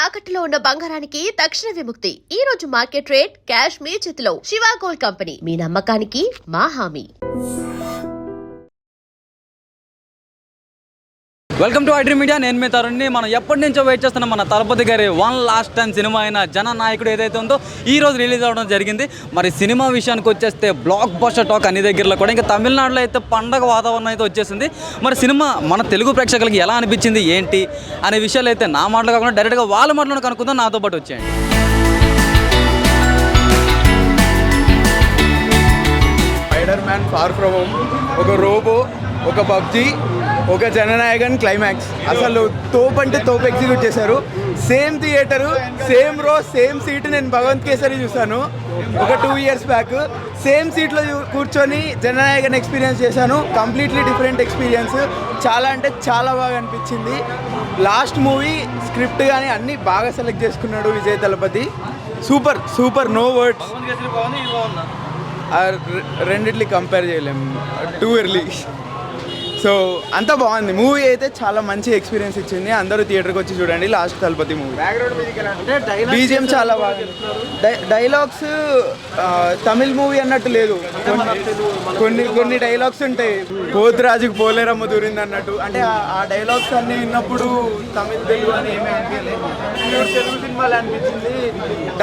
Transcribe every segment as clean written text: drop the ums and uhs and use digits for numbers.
తాకట్టులో ఉన్న బంగారానికి తక్షణ విముక్తి. ఈ రోజు మార్కెట్ రేట్ క్యాష్ మీ చేతిలో. శివ గోల్డ్ కంపెనీ, మీ నమ్మకానికి మా హామీ. Welcome to iDream media. నేను మీ తరుణ్ని. మనం ఎప్పటి నుంచో వెయిట్ చేస్తున్నాం మన తలపతి గారి వన్ లాస్ట్ టైం సినిమా అయిన జననాయకుడు ఏదైతే ఉందో ఈ రోజు రిలీజ్ అవ్వడం జరిగింది. మరి సినిమా విషయానికి వచ్చేస్తే బ్లాక్ బస్టర్ టాక్ అన్ని దగ్గరలో కూడా, ఇంకా తమిళనాడులో అయితే పండగ వాతావరణం అయితే వచ్చేసింది. మరి సినిమా మన తెలుగు ప్రేక్షకులకి ఎలా అనిపించింది ఏంటి అనే విషయాలు అయితే నా మాటలు కాకుండా డైరెక్ట్గా వాళ్ళ మాటలను కనుక్కుందాం. నాతో పాటు వచ్చేయండి. Spider man far from home, ఒక రోబో, ఒక పబ్జీ, ఒక జననాయకన్ క్లైమాక్స్. అసలు తోపు అంటే తోపు ఎగ్జిక్యూట్ చేశారు. Same theatre, same row, same seat. నేను భగవంత్ కేసరి చూశాను ఒక 2 years బ్యాక్. సేమ్ సీట్లో కూర్చొని జననాయకన్ ఎక్స్పీరియన్స్ చేశాను. Completely different experience. చాలా అంటే చాలా బాగా అనిపించింది. లాస్ట్ మూవీ స్క్రిప్ట్ కానీ అన్నీ బాగా సెలెక్ట్ చేసుకున్నాడు Vijay Thalapathy. Super super, no words. రెండిట్లీ కంపేర్ చేయలేము, టూ ఎర్లీ. సో అంతా బాగుంది. మూవీ అయితే చాలా మంచి ఎక్స్పీరియన్స్ ఇచ్చింది. అందరూ థియేటర్కి వచ్చి చూడండి లాస్ట్ తలపతి మూవీ. బీజిఎం చాలా బాగా. డైలాగ్స్ తమిళ్ మూవీ అన్నట్టు లేదు. కొన్ని డైలాగ్స్ ఉంటాయి, పోతురాజుకు పోలేరమ్మ దూరింది అన్నట్టు. అంటే ఆ డైలాగ్స్ అన్నీ విన్నప్పుడు తమిళ్ తెలుగు అని ఏమీ అనిపించలేదు. తెలుగు సినిమాలు అనిపించింది.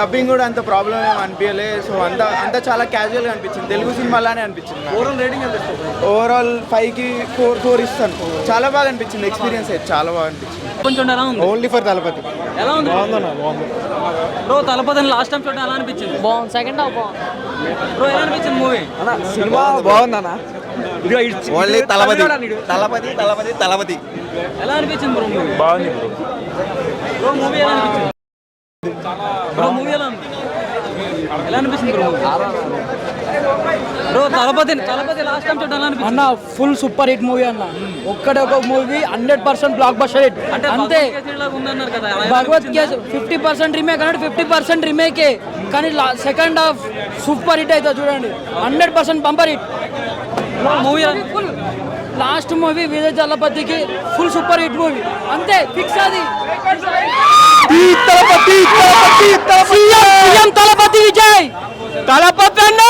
డబ్బింగ్ కూడా అంత ప్రాబ్లం ఏమి అనిపించలేదు. సో అంతా చాలా క్యాజువల్గా అనిపించింది. తెలుగు సినిమాలానే అనిపించింది. ఓవరాల్ 5కి 4 ఇస్తాను. చాలా బాగా అనిపించింది. ఎక్స్పీరియన్స్ అయితే చాలా బాగా అనిపించింది. కొంచెం ఎలా ఉంది? Only for Thalapathy. ఎలా ఉంది? బాగుంది బ్రో. తలపతిని లాస్ట్ టైం చూడడం ఎలా అనిపించింది? బాగుంది. సెకండ్ హాఫ్ బాగుంది. బ్రో ఎలా అనిపించింది మూవీ? సినిమా బాగుందన్నా. ఓన్లీ తలపతి తలపతి తలపతి తలపతి. ఎలా అనిపించింది బ్రో మూవీ? బాగుంది బ్రో. మూవీ ఎలా అనిపించింది బ్రో? మూవీ ఎలా ఉంది? ఎలా అనిపించింది bro? Bro Thalapathy last time చూడడం ఎలా అనిపించింది అన్న? ఫుల్ సూపర్ హిట్ మూవీ అన్న. ఒక్క మూవీ 100% బ్లాక్ బస్టర్ హిట్. అంటే అంతే. ఉందన్నారు కదా, భగవత్ కేసు 50% రీమేక్ అన్నాడు. 50% రీమేకే, కానీ సెకండ్ హాఫ్ సూపర్ హిట్ అయితే చూడండి. 100% bumper hit movie. Last movie Vijay తలపతికి ఫుల్ సూపర్ హిట్ మూవీ. అంతే, ఫిక్స్. అది తలపతి విజయ్ తలపతి అన్న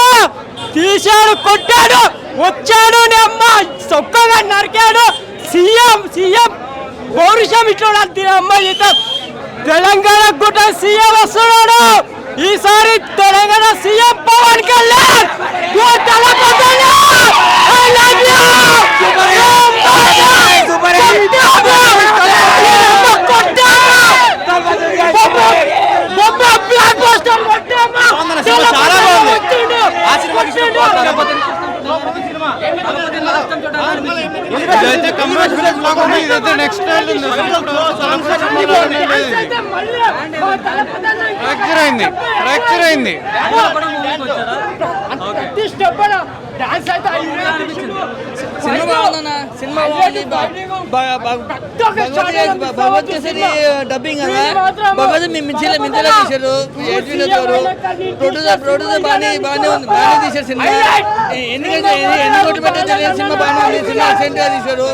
తీశాడు, కొట్టాడు, వచ్చాడు, అమ్మ సొక్కగా నరికాడు. సీఎం పౌరుషం ఇట్లా అమ్మ. తెలంగాణ గుట్ట సీఎం వస్తున్నాడు ఈసారి. తెలంగాణ సీఎం పవన్ కళ్యాణ్. ఫ్రాక్చర్ అయింది. సినిమా బాగుందన్న. సినిమా బాగుంది. భగవత్ కేసరి డబ్బింగ్ అన్న. భగవత్ మించేలా తీశారు. ప్రొడ్యూసర్ బాగానే ఉంది. బాగానే తీశారు సినిమా. ఎందుకంటే ఎన్ని కోట్లు పెట్టారు సినిమా బాగానే ఉంది. సినిమా సెంట్గా తీశారు.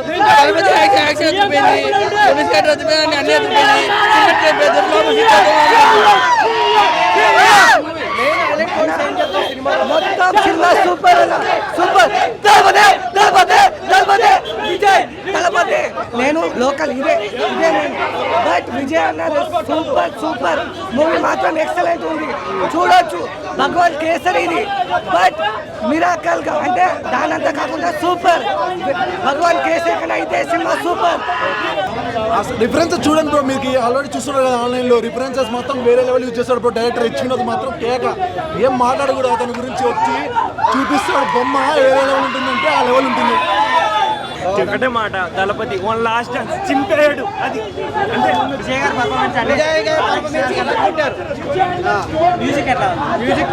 యాక్షన్ ఎత్తిపోయింది, పోలీస్ క్యారెక్టర్ ఎత్తిపోయింది, అన్ని ఎత్తిపోయింది. మొత్తం cinema super super. Vijay Thalapathy. నేను లోకల్ ఇదే బట్ విజయ్ అన్నది సూపర్ మూవీ మాత్రం ఎక్సలెంట్ ఉంది. చూడొచ్చు. భగవత్ కేసరి ఇది, బట్ మిరాకల్ గా అంటే దానంతా కాకుండా సూపర్. భగవాన్ కేసరి కన్నా అయితే సినిమా సూపర్. రిఫరెన్స్ చూడండి బ్రో. మీకు ఆల్రెడీ చూస్తున్నారు కదా ఆన్లైన్లో. రిఫరెన్సెస్ మొత్తం వేరే లెవెల్ యూజ్ చేస్తాడు బ్రో. డైరెక్టర్ ఇచ్చినది మాత్రం కేక. ఏం మాట్లాడకూడదు. అతని గురించి వచ్చి చూపిస్తాడు బొమ్మ. ఏ లెవెల్ ఉంటుందంటే ఆ లెవెల్ ఉంటుంది. ఒకటే మాట, తలపతి వన్ లాస్ట్ చింపేయడు. అది అంటే విజయ్ గారి పర్ఫార్మెన్స్. మ్యూజిక్ ఎట్లా? మ్యూజిక్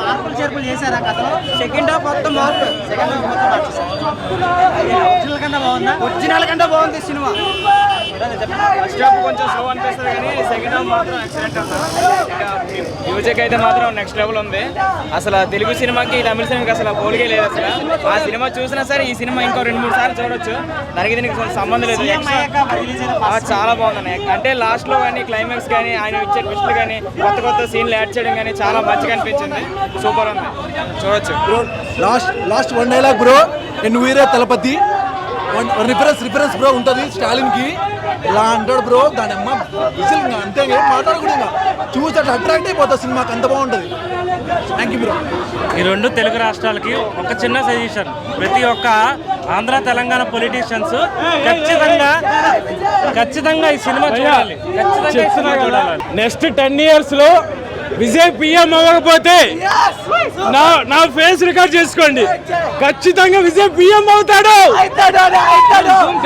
మార్పులు చేర్పులు చేశారు ఆ కథలో. సెకండ్ హాఫ్ మొత్తం మార్పు. ఒరిజినల్ కన్నా బాగుందా? ఒరిజినల్ కంటే బాగుంది సినిమా. ఫస్ట్ హాఫ్ కొంచెం స్లో అనిపిస్తుంది కానీ సెకండ్ హాఫ్ మాత్రం ఎక్సలెంట్ ఉంటుంది. మ్యూజిక్ అయితే మాత్రం నెక్స్ట్ లెవెల్ ఉంది. అసలు తెలుగు సినిమాకి తమిళ సినిమాకి అసలు పోలికే లేదు. అసలు ఆ సినిమా చూసినా సరే ఈ సినిమా ఇంకో 2-3 సార్లు చూడొచ్చు. దానికి దీనికి సంబంధం లేదు. చాలా బాగుంది. అంటే లాస్ట్లో కానీ క్లైమాక్స్ కానీ ఆయన ఇచ్చే ట్విస్ట్లు కానీ కొత్త కొత్త సీన్లు యాడ్ చేయడం కానీ చాలా మంచిగా అనిపించింది. సూపర్ ఉంది, చూడొచ్చు. Bro last one dialogue bro, నువ్వు వీరే తలపతి రిఫరెన్స్ బ్రో ఉంటుంది స్టాలిన్కి. ఇలా అంటాడు బ్రో, దాని అమ్మ విజిల్ ఇంకా అంతే, ఏం మాట్లాడకూడదు. ఇంకా చూస్తే అట్రాక్ట్ అయిపోతుంది సినిమాకి, అంత బాగుంటుంది. Thank you bro. ఈ రెండు తెలుగు రాష్ట్రాలకి ఒక చిన్న సజెషన్, ప్రతి ఒక్క ఆంధ్ర తెలంగాణ పొలిటీషియన్స్ ఖచ్చితంగా ఈ సినిమా చూడాలి. నెక్స్ట్ 10 years లో విజయ్ పిఎం అవ్వకపోతే నా ఫేస్ రికార్డ్ చేసుకోండి, ఖచ్చితంగా విజయ్ పిఎం అవుతాడు.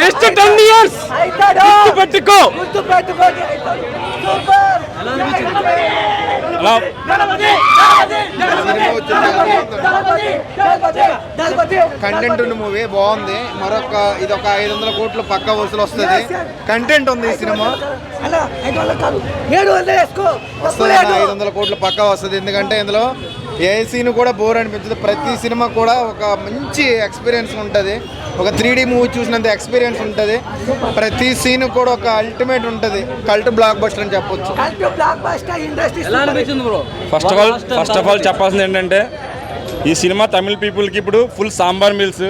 నెక్స్ట్ 10 years పెట్టుకో. కంటెంట్ ఉన్న మూవీ బాగుంది. ఇది ఒక 500 కోట్లు పక్కా వసూలు వస్తుంది. కంటెంట్ ఉంది ఈ సినిమా. 500 కోట్లు పక్కా వస్తుంది. ఎందుకంటే ఇందులో ఏ సీన్ కూడా బోర్ అనిపించదు. ప్రతి సినిమా కూడా ఒక మంచి ఎక్స్పీరియన్స్ ఉంటుంది. ఒక 3D మూవీ చూసినంత ఎక్స్పీరియన్స్ ఉంటుంది. ప్రతి సీన్ కూడా ఒక అల్టిమేట్ ఉంటుంది. కల్ట్ బ్లాక్ బస్టర్ అని చెప్పొచ్చు. ఫస్ట్ ఆఫ్ ఆల్ చెప్పాల్సింది ఏంటంటే, ఈ సినిమా తమిళ పీపుల్కి ఇప్పుడు ఫుల్ సాంబార్ మీల్స్,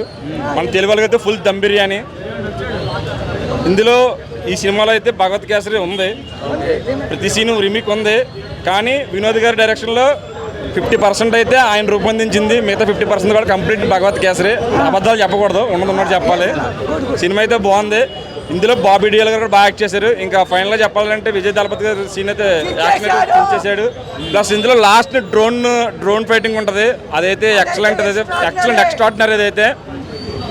మన తెలుగు వాళ్ళకి అయితే ఫుల్ దమ్ బిర్యానీ. ఇందులో ఈ సినిమాలో అయితే భగవత్ కేసరి ఉంది, ప్రతి సీను రిమిక్ ఉంది. కానీ వినోద్ గారి డైరెక్షన్లో 50% అయితే ఆయన రూపొందించింది, మిగతా 50% కూడా కంప్లీట్ భగవత్ కేసరి. అబద్ధాలు చెప్పకూడదు, ఉన్నది చెప్పాలి. సినిమా అయితే బాగుంది. ఇందులో బాబీ డియోల్ గారు కూడా బాగా యాక్ట్ చేశారు. ఇంకా ఫైనల్గా చెప్పాలంటే విజయ్ దళపతి గారి సీన్ అయితే యాక్షన్ అయితే చేశాడు. ప్లస్ ఇందులో లాస్ట్ డ్రోన్ ఫైటింగ్ ఉంటుంది, అదైతే ఎక్సలెంట్ ఎక్స్ట్రాడినరీ. అదైతే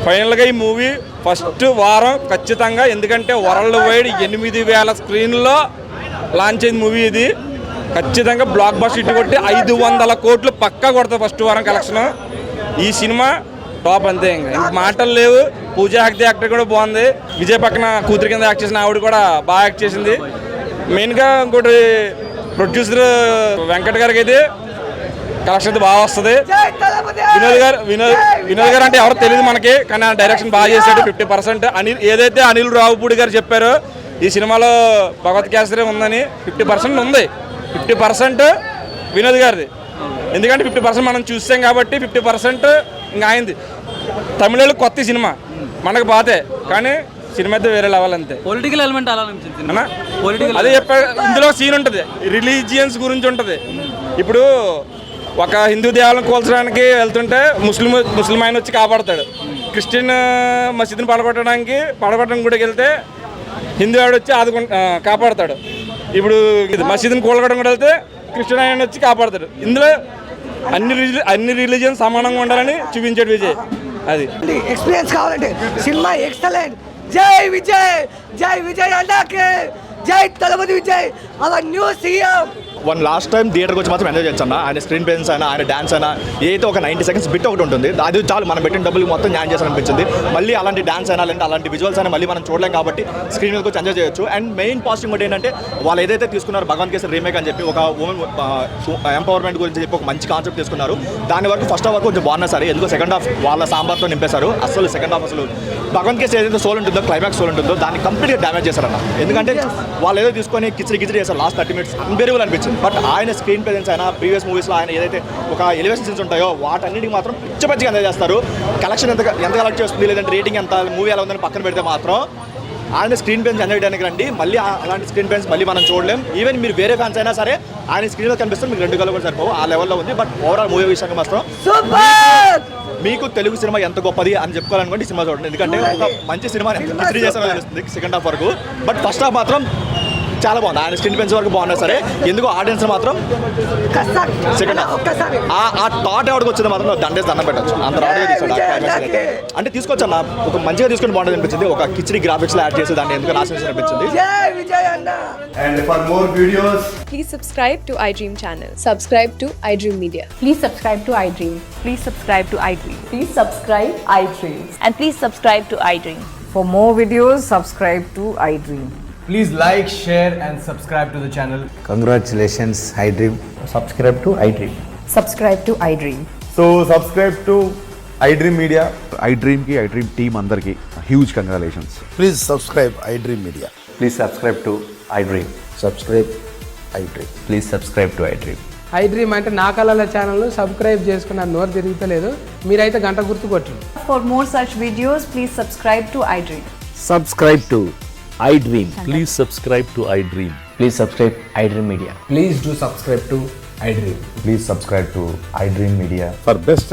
ఫైనల్గా ఈ మూవీ ఫస్ట్ వారం ఖచ్చితంగా, ఎందుకంటే వరల్డ్ వైడ్ 8,000 స్క్రీన్లో లాంచ్ అయిన మూవీ ఇది. ఖచ్చితంగా బ్లాక్ బస్టర్ హిట్ కొట్టి 500 కోట్లు పక్కా కొడతారు ఫస్ట్ వారం కలెక్షన్. ఈ సినిమా టాప్ అంతే, ఇంక మాటలు లేవు. పూజా హెగ్డే యాక్టర్ కూడా బాగుంది. విజయ్ పక్కన కూతురు కింద యాక్ట్ చేసిన ఆవిడ కూడా బాగా యాక్ట్ చేసింది. మెయిన్గా ఇంకోటి ప్రొడ్యూసర్ వెంకట్ గారికి అయితే కలెక్షన్ అయితే బాగా వస్తుంది. వినోద్ గారు అంటే ఎవరో తెలియదు మనకి, కానీ ఆ డైరెక్షన్ బాగా చేశాడు. 50% ఏదైతే అనిల్ రావుపూడి గారు చెప్పారో ఈ సినిమాలో భగవత్ కేసరి ఉందని, 50% ఉంది. 50% వినోద్ గారిది. ఎందుకంటే 50% మనం చూసాం కాబట్టి 50% ఇంకా అయింది. తమిళలో కొత్త సినిమా మనకు బాతే, కానీ సినిమా అయితే వేరే లెవెల్ అంతే. పొలిటికల్ ఎలిమెంట్ అలా అనిపించింది. అదే చెప్పా, ఇందులో సీన్ ఉంటుంది, రిలీజియన్స్ గురించి ఉంటుంది. ఇప్పుడు ఒక హిందూ దేవాలయం కూల్చడానికి వెళ్తుంటే ముస్లిం ఆయన వచ్చి కాపాడతాడు. క్రిస్టియన్ మసీదుని పడగొట్టడం గుడికి వెళ్తే హిందూ ఆవిడ వచ్చి కాపాడతాడు. ఇప్పుడు మసీదుని కూలగొట్టడం కూడా వెళ్తే క్రిస్టియన్ ఆయన వచ్చి కాపాడతాడు. ఇందులో అన్ని రిలీజియన్స్ సమానంగా ఉండాలని చూపించాడు విజయ్. అది ఎక్స్పీరియన్స్ కావాలంటే సినిమా ఎక్సలెంట్. జై విజయ్ అన్నాకే జై Thalapathy Vijay, our new CM. Last time థియేటర్కి వచ్చి మాత్రం ఎంజాయ్ చేయొచ్చు అన్న. ఆయన స్క్రీన్ ప్రెజెన్స్ అయినా, ఆయన డాన్స్ అయినా, ఏదైతే ఒక 90 seconds బిట్ ఒకటి ఉంటుంది, అది చాలు మనం పెట్టిన డబ్బులు మొత్తం న్యాయం చేసి అనిపించింది. మళ్ళీ అలాంటి డాన్స్ అయినా, అలాంటి విజువల్స్ అయినా మళ్ళీ మనం చూడలేం కాబట్టి స్క్రీన్ మీదకి వచ్చి ఎంజాయ్ చేయొచ్చు. అండ్ మెయిన్ పాజిటివ్ కూడా ఏంటంటే, వాళ్ళు ఏదైతే తీసుకున్నారో భగవంత్ కేసరి రీమేక్ అని చెప్పి ఒక ఉమెన్ ఎంపవర్మెంట్ గురించి చెప్పి ఒక మంచి కాన్సెప్ట్ తీసుకున్నారు. దాని వరకు ఫస్ట్ హాఫ్ వరకు కొంచెం బాగున్నా సరే, ఎందుకో సెకండ్ హాఫ్ వాళ్ళ సాంబార్తో నింపేశారు. అసలు సెకండ్ హాఫ్ అసలు భగవంత్ కేసరి ఏదైతే సోల్ ఉంటుందో, క్లైమాక్స్ సోల్ ఉంటుందో, దాన్ని కంప్లీట్గా డ్యామేజ్ చేశారన్న. ఎందుకంటే వాళ్ళు ఏదో తీసుకొని కిచిడి చేశారు లాస్ట్ 30 minutes, అన్బెరబుల్ అనిపించింది. బట్ ఆయన స్క్రీన్ ప్రెజెన్స్ అయినా, ప్రీవియస్ మూవీస్లో ఆయన ఏదైతే ఒక ఎలివేషన్ సీన్స్ ఉంటాయో వాటన్నిటికి మాత్రం పిచ్చపచ్చిగా ఎంజాయ్ చేస్తారు. కలెక్షన్ ఎంత కలెక్ట్ చేస్తుంది, లేదంటే రేటింగ్ ఎంత, మూవీ ఎలా ఉందని పక్కన పెడితే మాత్రం ఆయన స్క్రీన్ ప్రెజెన్స్ ఎంజాయ్ చేయడానికి రండి. మళ్ళీ అలాంటి స్క్రీన్ ప్రెజెన్స్ మళ్ళీ మనం చూడలేం. ఈవెన్ మీరు వేరే ఫ్యాన్స్ అయినా సరే ఆయన స్క్రీన్లో కనిపిస్తే మీకు 2 కళ్ళు కూడా సరిపోవు, ఆ లెవెల్లో ఉంది. బట్ ఓవరాల్ మూవీ విషయంగా మాత్రం మీకు తెలుగు సినిమా ఎంత గొప్పది అని చెప్పుకోవాలనుకోండి ఈ సినిమా చూడండి. ఎందుకంటే ఒక మంచి సినిమా హిస్టరీ చేసిన తెలుస్తుంది సెకండ్ హాఫ్ వరకు. బట్ ఫస్ట్ హాఫ్ మాత్రం చాలా బాగుంది. ఆయన స్క్రీన్ ప్రెజెన్స్ వరకు బాగున్నా సరే, ఎందుకో ఆడియన్స్ మాత్రం సెకండ్ ఆ థాట్ ఎవరికి వచ్చింది మాత్రం దండేసి దండం పెట్టచ్చు. అంత రాడుగా తీసుకుంటా అంటే తీసుకొచ్చు అన్న, ఒక మంచిగా తీసుకుని బాగుంటుంది అనిపించింది. ఒక కిచిడి గ్రాఫిక్స్ లో యాడ్ చేసి దాన్ని ఎందుకు నాశనం అనిపించింది. And for more videos, please subscribe to iDream channel. Subscribe to iDream Media. Please subscribe to iDream. Please subscribe to iDream. Please subscribe iDream. And please subscribe to iDream. For more videos, subscribe to iDream. Please like, share and subscribe to the channel. Congratulations, iDream. Subscribe to iDream. Subscribe to iDream. So subscribe to iDream Media. iDream ki iDream team andarki huge congratulations. Please subscribe iDream media. Please subscribe to iDream. Subscribe iDream. Please subscribe to iDream. iDream అంటే నా కళల channel subscribe చేసుకున్న నోరు తిరుగుతలేదు, మీరైతే గంట గుర్తు కొట్టండి. For more such videos, please subscribe to iDream. Subscribe to iDream. Please subscribe to iDream. Please subscribe iDream Media. Please do subscribe to iDream. Please subscribe to iDream Media. For best